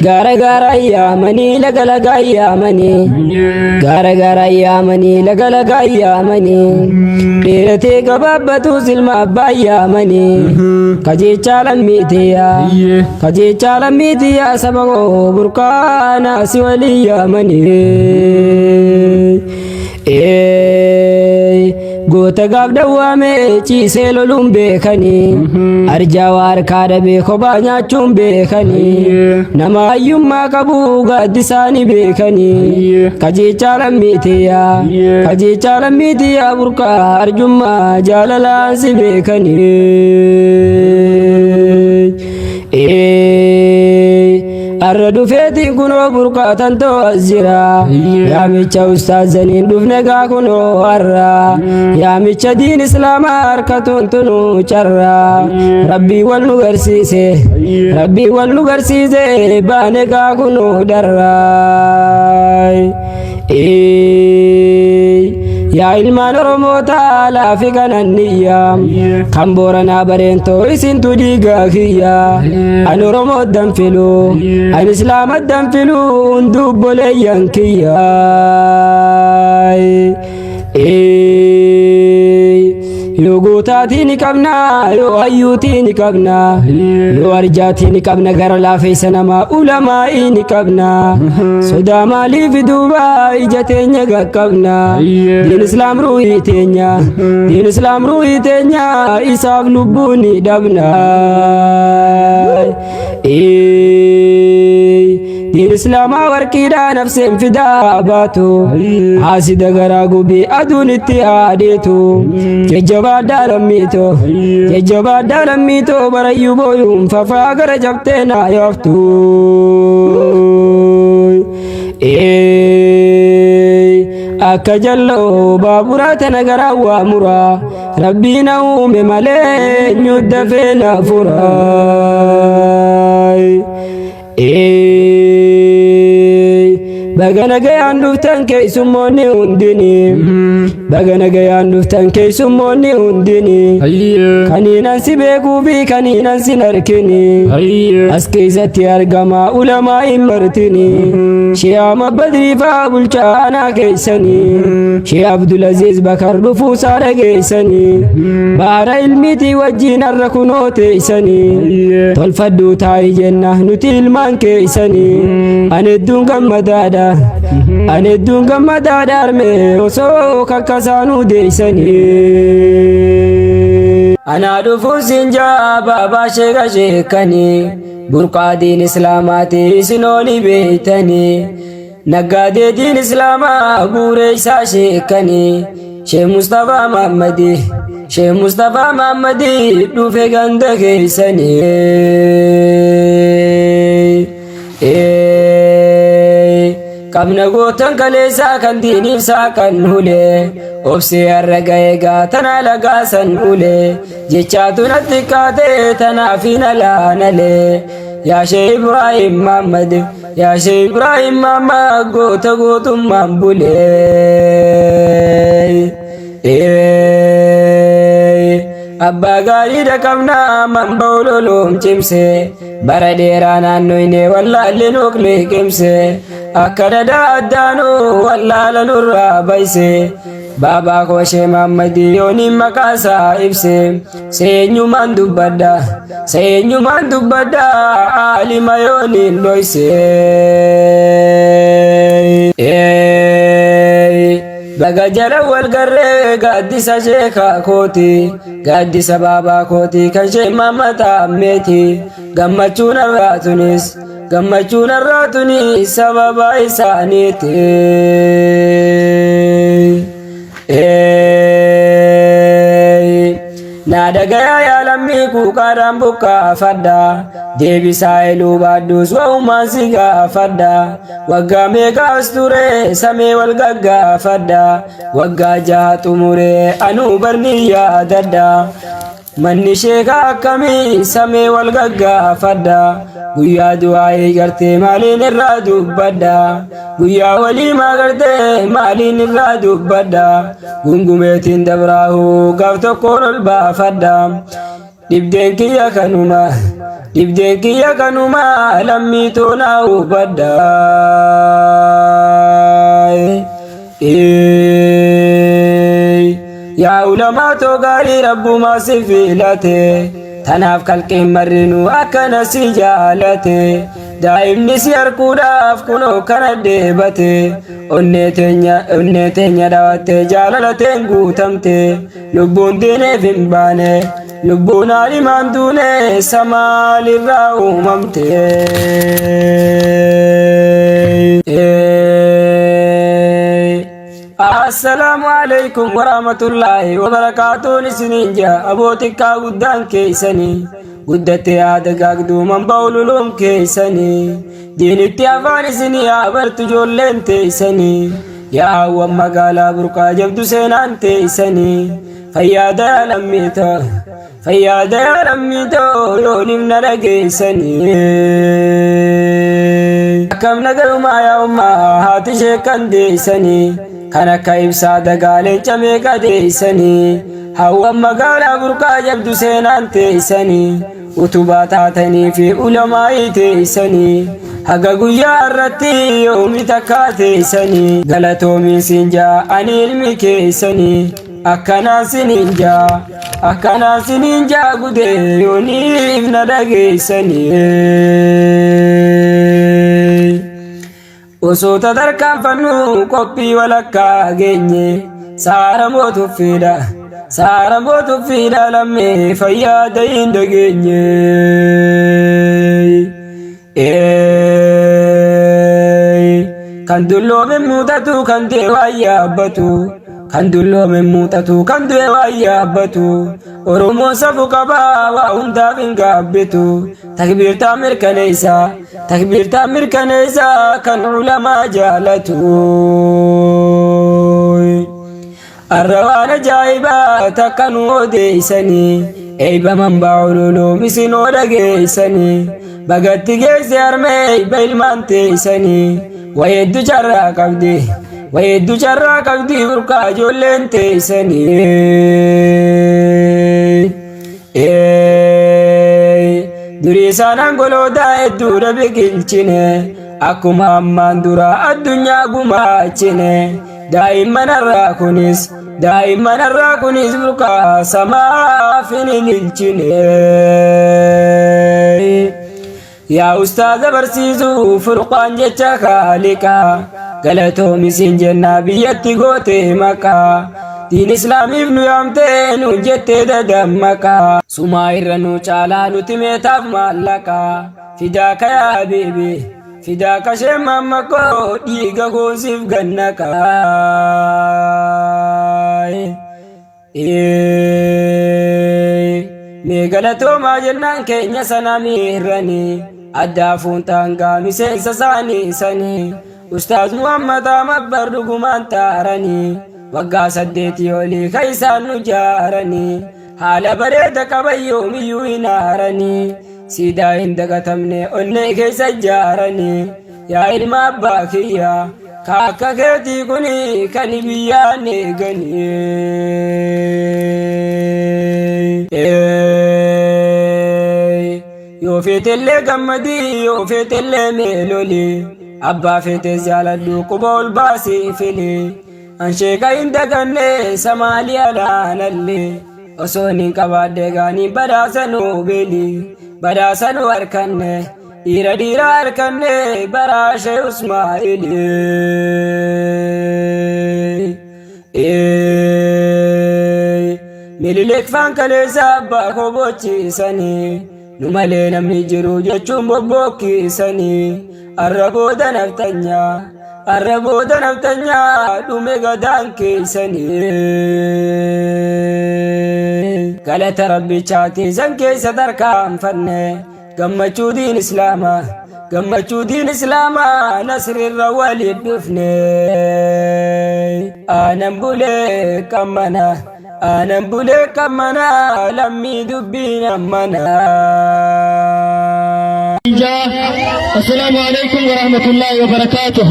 Gara gara yaamani laga laga yaamani gara gara yaamani laga laga yaamani dheeratee gabaabatu silma abbaa yaamani kajecha lammiitiya saba koo burkaana si walii yaamani goota gaaf dawwaame ciisee loluun beekani arjaa harkaa dhabee kophaa nyaachuun beekani nama hayyummaa qabu gaaddisaani beekani kajecha lammiitiya burqaa arjummaa jaalalaan si beekani arra dhufeetiin kunoo burqaatan to'azira yaamicha ustaazaniin dhufne gaa kunoo har'a yaamicha diin islaamaa harkatuun tunu carra rabbii wal nu garsiise baane gaa kunoo darra yaa ilmaan oromoota laafi kananniyya kan booranaa bareentoo isintu dhiigaa kiyya an oromoo danfilu an islaama danfilu hundu obboleeyyan kiyya yoo gootaatii ni qabna yoo hayyuutii ni qabna yoo arjaatii ni qabna gara laafeessa namaa ulamaa'ii ni qabna sodaa maaliif duuba ija teenya qaqqabna diin islaam ruuhii teenya isaaf lubbuu ni dhabna diin islaamaa warqiidhaa nafseen fidaa baatu haasida garaa gubii aduun itti haadeetu jajjabaadhaa lammiitoo barayyuu booyuun fafaa gara jabtee naa yaaftu akka jalloo baaburaa tana garaa waa muraa rabbiin uume malee nyudda feena furaa bagana gayaan dhuftan keessummoonni hundini kaniinan si beekuu fi kaniinan sin arkini as keessatti argama ulamaa hin martini shee'ama badriifaa bulchaanaa keessani shee abdulaziz bakar dhufuusaa dhageessani baara ilmiitii wajjiin har'a kunoo teessani tolfadhuu taa'ii jenna nuti ilmaan keessani ani hedduun gammadaadha arme osoo kakkasaanuu deessanii anaa dhufuun siin jaabaa sheeka sheekanii burqaa diin islaamaati isin olii beeytanii naggaadee diin islaamaa buuree isaa sheekanii shee mustafaa mahammadii dhufe ganda keessanii qabna gootan kaleessaa kan diiniif saaqan hulee obsee har'a ga'ee gaatana lagaasan ulee jechaatu natti kaatee tanaafiin alaanalee yaa shee Ibraahim Muhammad goota gootummaan bulee abbaa gaarii dhaqabnaa mamba ololoom cimse bara dheeraa naannoyne wallaalle nuqne qimse akka dadaa addaanuu wallaala nurraa bayse baabaa koo shee Mahammadii yooniin maqaasaa ibse seenyumaan dubbadda aalima yooniin dhoyse baga jala wal garree gaaddisa sheekaa kooti gaaddisa baabaa kooti kan shee Mahamad ammeeti gammachuun har'aatunis sababa isaaniiti naadagayaa yaalammii kuuqaadhaan bukkaafadha deebisaa eluu baadduus wa'umaan si gaafadha waggaa meeqaas ture samee wal gaggaafadha waggaa 6 xumuree anuu barni yaadadha manni sheekaa akkamii samee wal gaggaafadha guyyaa du'aa'ee gartee maaliin irraa dubbadha guyyaa waliimaa gartee maaliin irraa dubbadha gungumeetiin dabraahu gaaf tokkoon ol baafadha dhibdeen kiyya kanuma lammii toonaa hubadhaa yaa ulamaa too gaarii rabbumaa si filate tanaaf kalqeen marrinuu akkana si jaalate daa'imni si harkuudhaaf kunoo kana deebate onnee teenya dhawatte jaalalateen guutamte lubbuun diineef hin baane lubbuun haalimaan duune samaalirraa uumamte Assalamu alaikum warahmatullahi wabarakatuh isininja abootikka guddaan keeysanii guddate yaada gaagduu manba'ululum keeysanii diinitti afaan isinii abartu ijoolleen teeysanii yaa hawwan magaalaa burqaa jabdu seenaan teeysanii fayyaada yaa lammiitoo yooniif na dhageeysanii akkam nagalumaa yaa ummaa haati sheekan deeysanii kan akka ibsaa dagaaleen camee qadeeysanii hawwan magaalaa burqaa jabdu seenaan teeysanii utubaa taatanii fi ulamaa'ii teeysanii haga guyyaa irratti yoomi takkaa teeysanii galatoomiin siinjaa ani ilmi keeysanii akkanaan siniinjaa gudee yooniif na dhageeysanii osoota tarkaanfannu qophii walakkaa geenye saara mootuuffiidha lammee fayyaada hin dhageenye kan dulloome muutatu kan du'e waan yaabbatu Oromoon safu qabaa waa hundaaf hin gaabbitu takbiirtaa mirkaneessa kan ulamaa jaalatu arrawaan ajaa'ibaa takka nu odeeysanii eeyba manba'ululum isinoo dhageeysanii bagatti geesse harmee eeyba ilmaan teeysanii wayeeddu carraa qabdi burqaa ijoolleen teeysanii durii isaan hangolootaa hedduudha biqilchine akkuma ammaan dura addunyaa gumaachine daa'imman har'aa kunis burqaa samaaf hin ililchine yaa ustaaza barsiisuu furqaan jecha kaaliqaa galatoomi siin jennaa biyyatti goote maqaa diin islaamiif nu yaamtee nu jettee dadammaqaa sumaa irra nu caalaa nuti meetaaf maallaqaa fidaaka yaa habiibi fidaaka shee mammakoo dhiiga goosiif gannaqaa mee galatoomaa jennaan keenya sana miirranii addaafuun taangaa miseensa isaanii sanii Ustaaz Muhammad Ahmad barrugumaan taaranii waggaa 8 olii ka isaan nu jaaranii haala bareeda qaban yoomiyyuu hin aaranii siidaa hin dagatamne onnee keessa ijaaranii yaa ilma abbaa kiyya ka akka keetii kuni kan biyyaan eeganii yoo feetellee gammadii yoo feetellee meelolii abbaa feetes jaaladhu quba ol baasii fili ansheeka hin daganne samaaliyaa laanalle osoon hin qabaadde gaanii badaasanuu beli badaasanuu harkanne dhiira harkanne baraashee usmaa'ili milileekfaan kaleessa abbaa koo bochiisanii nu malee namni jiru jechuun bobbokkiisanii arrabooda naftanyaa dhume gadaan keeysanii galata rabbichaatiin san keessa tarkaanfanne gammachuu diin islaamaa nasrirra waliin dhufne aanan bulee qammana lammii dubbiin ammana. السلام عليكم ورحمة الله وبركاته.